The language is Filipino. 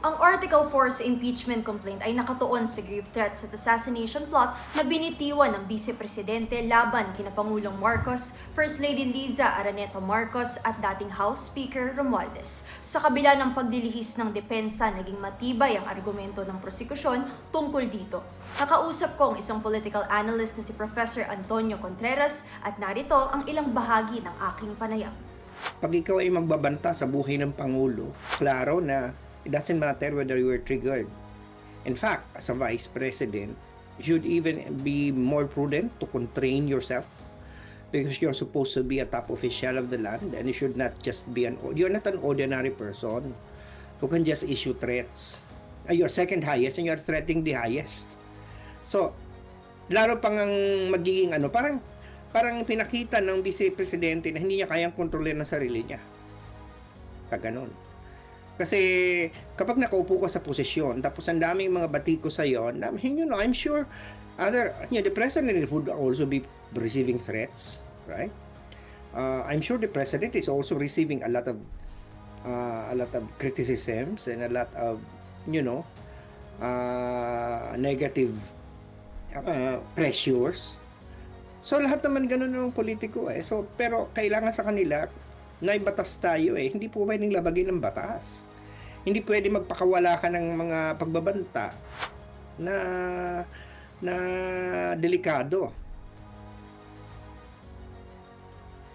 Ang Article 4 sa impeachment complaint ay nakatuon sa grave threats at assassination plot na binitiwan ng Vice Presidente laban kina Pangulong Marcos, First Lady Liza Araneta Marcos at dating House Speaker Romualdez. Sa kabila ng pagdilihis ng depensa, naging matibay ang argumento ng prosekusyon tungkol dito. Nakausap ko ang isang political analyst na si Professor Antonio Contreras at narito ang ilang bahagi ng aking panayam. Pag ikaw ay magbabanta sa buhay ng Pangulo, klaro na it doesn't matter whether you were triggered. In fact, as a Vice President, you should even be more prudent to constrain yourself because you're supposed to be a top official of the land and you should not just be you're not an ordinary person who can just issue threats. You're second highest and you're threatening the highest. So, laro pang ang magiging parang pinakita ng Vice Presidente na hindi niya kayang kontrolin ang sarili niya. Kaganon. Kasi kapag nakaupo ka sa posisyon, tapos ang daming mga batiko sa iyo, I'm sure the President would also be receiving threats, right? I'm sure the President is also receiving a lot of criticisms and a lot of, negative pressures. So lahat naman ganun ng politiko eh. So pero kailangan sa kanila na batas tayo eh. Hindi po pwedeng labagin ng batas. Hindi pwede magpakawala ka ng mga pagbabanta na delikado.